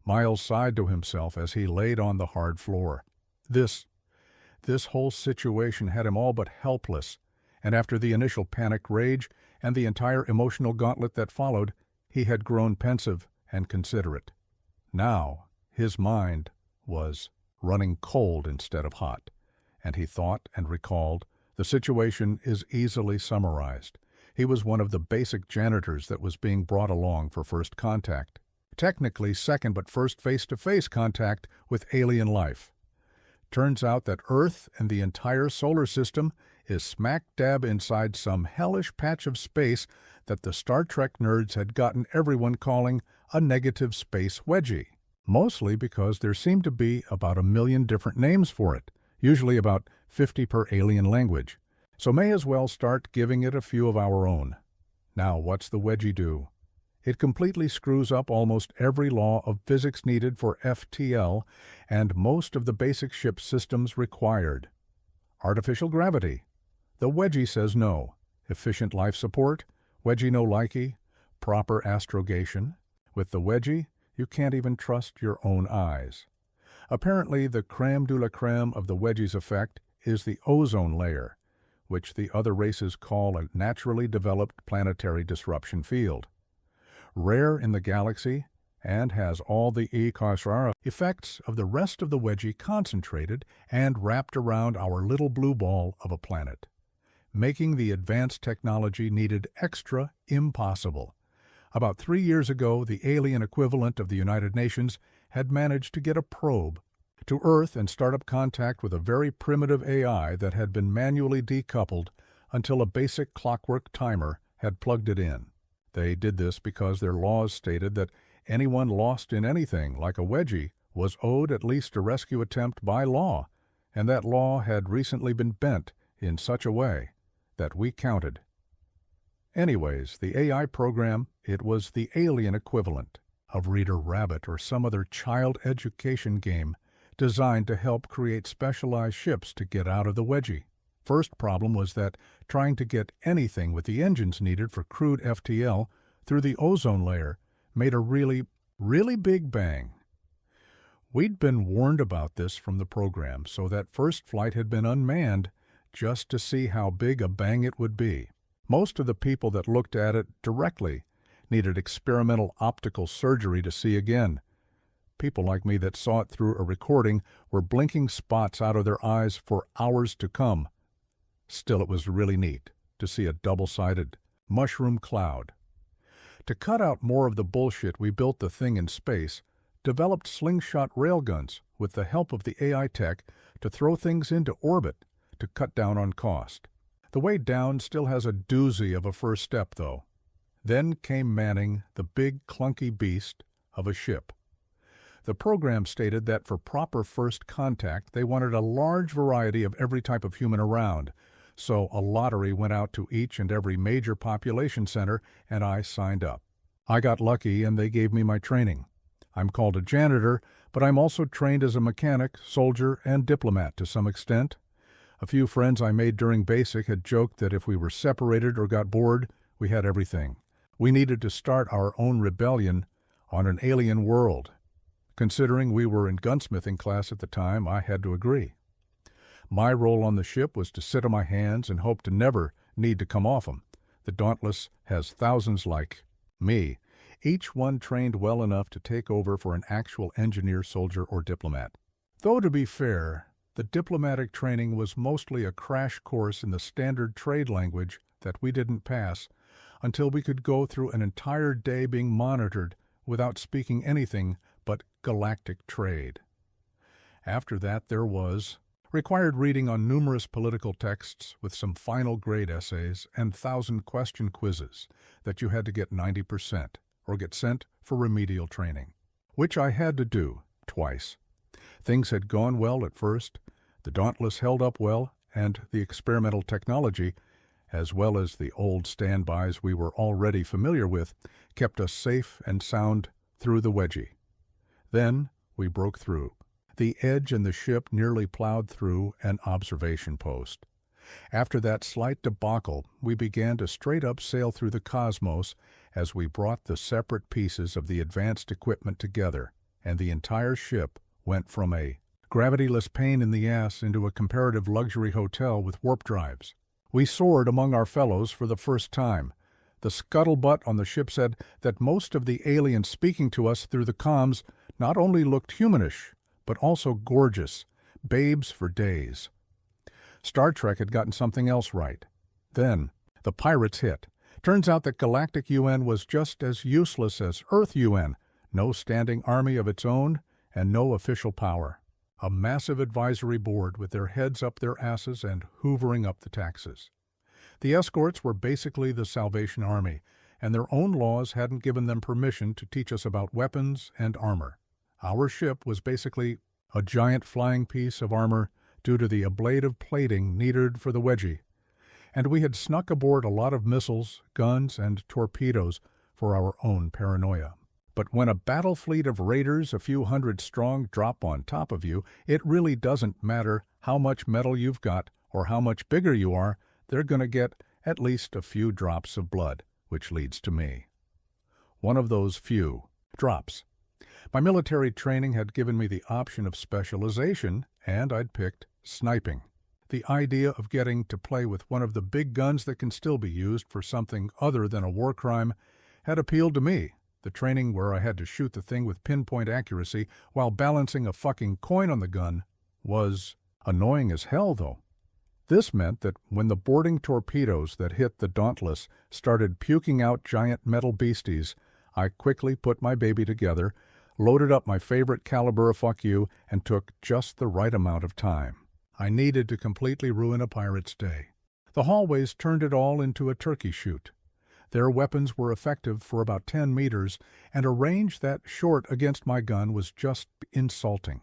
Miles sighed to himself as he laid on the hard floor. This whole situation had him all but helpless, and after the initial panic rage and the entire emotional gauntlet that followed, he had grown pensive and considerate. Now his mind was running cold instead of hot, and he thought and recalled. The situation is easily summarized. He was one of the basic janitors that was being brought along for first contact. Technically second but first face-to-face contact with alien life. Turns out that Earth and the entire solar system is smack dab inside some hellish patch of space that the Star Trek nerds had gotten everyone calling a negative space wedgie. Mostly because there seemed to be about 1 million different names for it, usually about 50 per alien language. So may as well start giving it a few of our own. Now, what's the wedgie do? It completely screws up almost every law of physics needed for FTL and most of the basic ship systems required. Artificial gravity. The wedgie says no. Efficient life support. Wedgie no likey. Proper astrogation. With the wedgie, you can't even trust your own eyes. Apparently, the crème de la crème of the wedgie's effect is the ozone layer, which the other races call a naturally developed planetary disruption field. Rare in the galaxy, and has all the effects of the rest of the wedgie concentrated and wrapped around our little blue ball of a planet, making the advanced technology needed extra impossible. About 3 years ago, the alien equivalent of the United Nations had managed to get a probe to Earth and start up contact with a very primitive AI that had been manually decoupled until a basic clockwork timer had plugged it in. They did this because their laws stated that anyone lost in anything, like a wedgie, was owed at least a rescue attempt by law, and that law had recently been bent in such a way that we counted. Anyways, the AI program, it was the alien equivalent of Reader Rabbit or some other child education game designed to help create specialized ships to get out of the wedgie. First problem was that trying to get anything with the engines needed for crude FTL through the ozone layer made a really big bang. We'd been warned about this from the program, so that first flight had been unmanned just to see how big a bang it would be. Most of the people that looked at it directly needed experimental optical surgery to see again. People like me that saw it through a recording were blinking spots out of their eyes for hours to come. Still, it was really neat to see a double-sided mushroom cloud. To cut out more of the bullshit, we built the thing in space, developed slingshot railguns with the help of the AI tech to throw things into orbit to cut down on cost. The way down still has a doozy of a first step, though. Then came manning the big clunky beast of a ship. The program stated that for proper first contact, they wanted a large variety of every type of human around, so a lottery went out to each and every major population center, and I signed up. I got lucky, and they gave me my training. I'm called a janitor, but I'm also trained as a mechanic, soldier, and diplomat to some extent. A few friends I made during basic had joked that if we were separated or got bored, we had everything. We needed to start our own rebellion on an alien world. Considering we were in gunsmithing class at the time, I had to agree. My role on the ship was to sit on my hands and hope to never need to come off them. The Dauntless has thousands like me, each one trained well enough to take over for an actual engineer, soldier, or diplomat. Though to be fair, the diplomatic training was mostly a crash course in the standard trade language that we didn't pass until we could go through an entire day being monitored without speaking anything but galactic trade. After that, there was required reading on numerous political texts with some final grade essays and 1,000-question quizzes that you had to get 90% or get sent for remedial training, which I had to do twice. Things had gone well at first, the Dauntless held up well, and the experimental technology, as well as the old standbys we were already familiar with, kept us safe and sound through the wedgie. Then we broke through. The edge and the ship nearly plowed through an observation post. After that slight debacle, we began to straight up sail through the cosmos as we brought the separate pieces of the advanced equipment together and the entire ship went from a gravityless pain in the ass into a comparative luxury hotel with warp drives. We soared among our fellows for the first time. The scuttlebutt on the ship said that most of the aliens speaking to us through the comms not only looked humanish, but also gorgeous, babes for days. Star Trek had gotten something else right. Then, the pirates hit. Turns out that Galactic UN was just as useless as Earth UN, no standing army of its own, and no official power. A massive advisory board with their heads up their asses and hoovering up the taxes. The escorts were basically the Salvation Army, and their own laws hadn't given them permission to teach us about weapons and armor. Our ship was basically a giant flying piece of armor due to the ablative plating needed for the wedgie, and we had snuck aboard a lot of missiles, guns, and torpedoes for our own paranoia. But when a battle fleet of raiders a few hundred strong drop on top of you, it really doesn't matter how much metal you've got or how much bigger you are, they're going to get at least a few drops of blood, which leads to me. One of those few drops. My military training had given me the option of specialization, and I'd picked sniping. The idea of getting to play with one of the big guns that can still be used for something other than a war crime had appealed to me. The training where I had to shoot the thing with pinpoint accuracy while balancing a fucking coin on the gun was annoying as hell, though. This meant that when the boarding torpedoes that hit the Dauntless started puking out giant metal beasties, I quickly put my baby together, loaded up my favorite caliber of fuck you, and took just the right amount of time. I needed to completely ruin a pirate's day. The hallways turned it all into a turkey shoot. Their weapons were effective for about 10 meters, and a range that short against my gun was just insulting.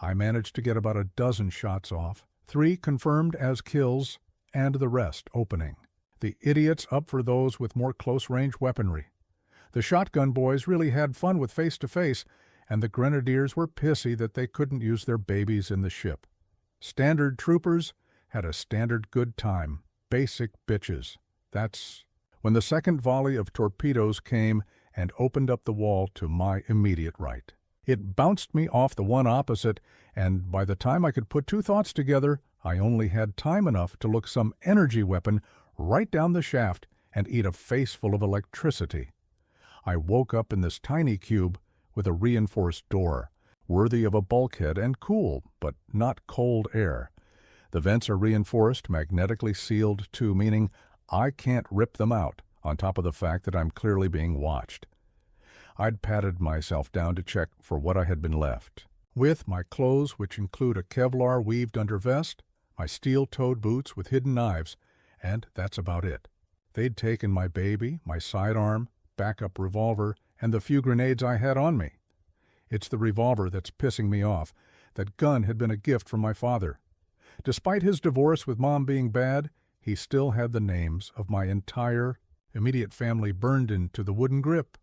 I managed to get about a dozen shots off, 3 confirmed as kills, and the rest opening. The idiots up for those with more close-range weaponry. The shotgun boys really had fun with face-to-face, and the grenadiers were pissy that they couldn't use their babies in the ship. Standard troopers had a standard good time. Basic bitches. That's when the second volley of torpedoes came and opened up the wall to my immediate right. It bounced me off the one opposite, and by the time I could put 2 thoughts together, I only had time enough to look some energy weapon right down the shaft and eat a face full of electricity. I woke up in this tiny cube with a reinforced door, worthy of a bulkhead and cool, but not cold air. The vents are reinforced, magnetically sealed too, meaning I can't rip them out, on top of the fact that I'm clearly being watched. I'd patted myself down to check for what I had been left. With my clothes, which include a Kevlar weaved under vest, my steel-toed boots with hidden knives, and that's about it. They'd taken my baby, my sidearm, backup revolver, and the few grenades I had on me. It's the revolver that's pissing me off. That gun had been a gift from my father. Despite his divorce with Mom being bad, he still had the names of my entire immediate family burned into the wooden grip.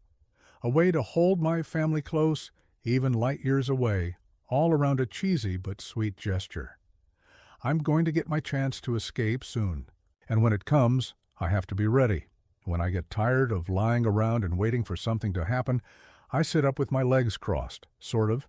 A way to hold my family close, even light years away, all around a cheesy but sweet gesture. I'm going to get my chance to escape soon, and when it comes, I have to be ready. When I get tired of lying around and waiting for something to happen, I sit up with my legs crossed, sort of.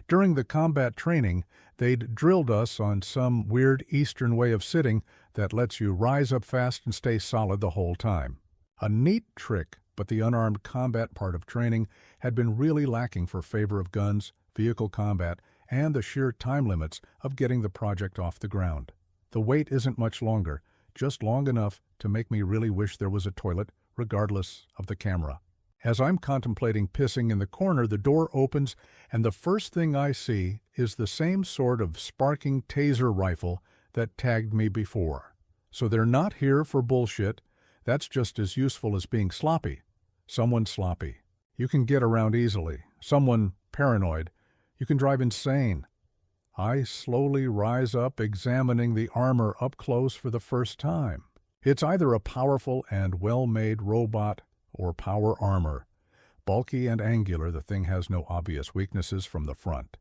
During the combat training, they'd drilled us on some weird Eastern way of sitting that lets you rise up fast and stay solid the whole time. A neat trick, but the unarmed combat part of training had been really lacking for favor of guns, vehicle combat, and the sheer time limits of getting the project off the ground. The wait isn't much longer, just long enough to make me really wish there was a toilet, regardless of the camera. As I'm contemplating pissing in the corner, the door opens, and the first thing I see is the same sort of sparking taser rifle that tagged me before. So they're not here for bullshit. That's just as useful as being sloppy. Someone sloppy. You can get around easily. Someone paranoid. You can drive insane. I slowly rise up, examining the armor up close for the first time. It's either a powerful and well-made robot or power armor. Bulky and angular, the thing has no obvious weaknesses from the front.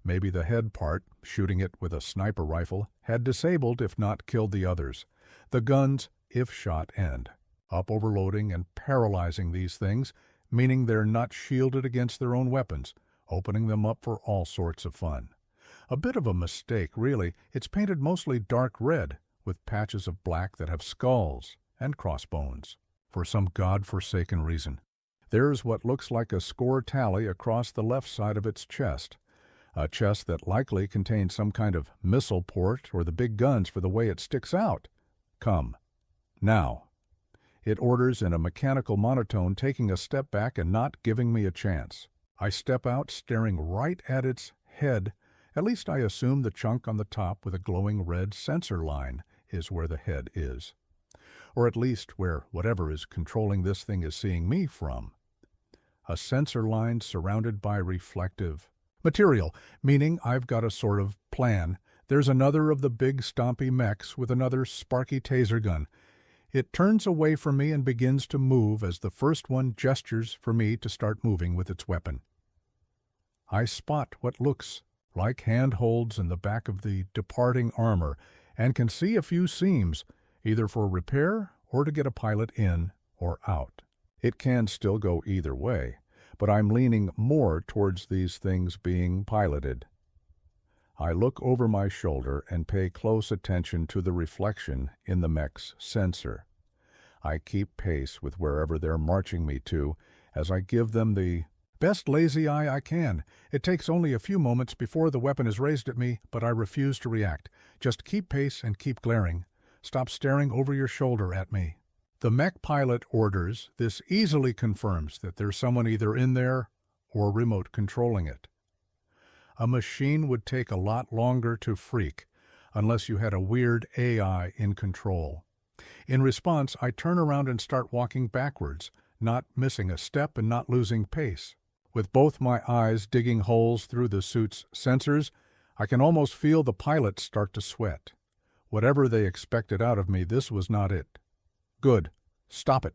Maybe the head part, shooting it with a sniper rifle, had disabled if not killed the others. The guns, if shot, end. Up overloading and paralyzing these things meaning they're not shielded against their own weapons, opening them up for all sorts of fun. A bit of a mistake, really. It's painted mostly dark red, with patches of black that have skulls and crossbones, for some god-forsaken reason. There's what looks like a score tally across the left side of its chest, a chest that likely contains some kind of missile port or the big guns for the way it sticks out. Come. Now. It orders in a mechanical monotone, taking a step back and not giving me a chance. I step out, staring right at its head. At least I assume the chunk on the top with a glowing red sensor line is where the head is. Or at least where whatever is controlling this thing is seeing me from. A sensor line surrounded by reflective material, meaning I've got a sort of plan. There's another of the big stompy mechs with another sparky taser gun. It turns away from me and begins to move as the first one gestures for me to start moving with its weapon. I spot what looks like handholds in the back of the departing armor and can see a few seams, either for repair or to get a pilot in or out. It can still go either way, but I'm leaning more towards these things being piloted. I look over my shoulder and pay close attention to the reflection in the mech's sensor. I keep pace with wherever they're marching me to as I give them the best lazy eye I can. It takes only a few moments before the weapon is raised at me, but I refuse to react. Just keep pace and keep glaring. Stop staring over your shoulder at me. The mech pilot orders. This easily confirms that there's someone either in there or remote controlling it. A machine would take a lot longer to freak unless you had a weird AI in control. In response, I turn around and start walking backwards, not missing a step and not losing pace. With both my eyes digging holes through the suit's sensors, I can almost feel the pilot start to sweat. Whatever they expected out of me, this was not it. Good. Stop it.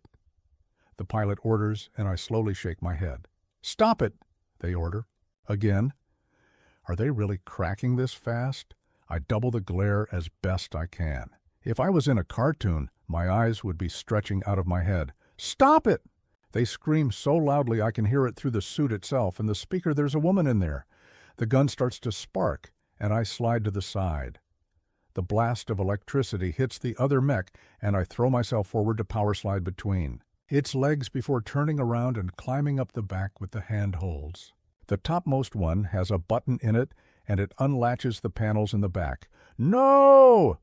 The pilot orders, and I slowly shake my head. Stop it, they order. Again. Are they really cracking this fast? I double the glare as best I can. If I was in a cartoon, my eyes would be stretching out of my head. Stop it! They scream so loudly I can hear it through the suit itself, and the speaker, there's a woman in there. The gun starts to spark, and I slide to the side. The blast of electricity hits the other mech, and I throw myself forward to power slide between its legs before turning around and climbing up the back with the handholds. The topmost one has a button in it, and it unlatches the panels in the back. No!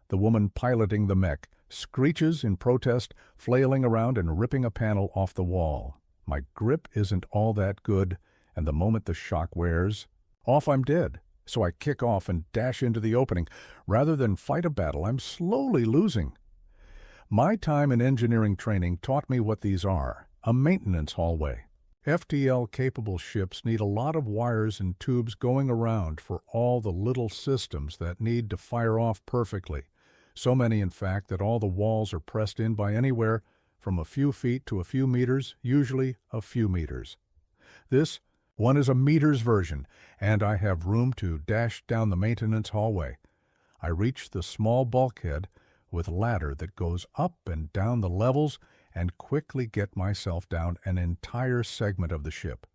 The woman piloting the mech screeches in protest, flailing around and ripping a panel off the wall. My grip isn't all that good, and the moment the shock wears off, I'm dead. So I kick off and dash into the opening. Rather than fight a battle, I'm slowly losing. My time in engineering training taught me what these are: a maintenance hallway. FTL-capable ships need a lot of wires and tubes going around for all the little systems that need to fire off perfectly. So many, in fact, that all the walls are pressed in by anywhere from a few feet to a few meters, usually a few meters. This one is a meters version, and I have room to dash down the maintenance hallway. I reach the small bulkhead with ladder that goes up and down the levels and quickly get myself down an entire segment of the ship.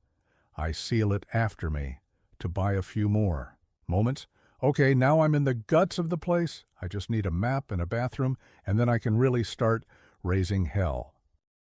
I seal it after me to buy a few more moments. Okay, now I'm in the guts of the place. I just need a map and a bathroom, and then I can really start raising hell.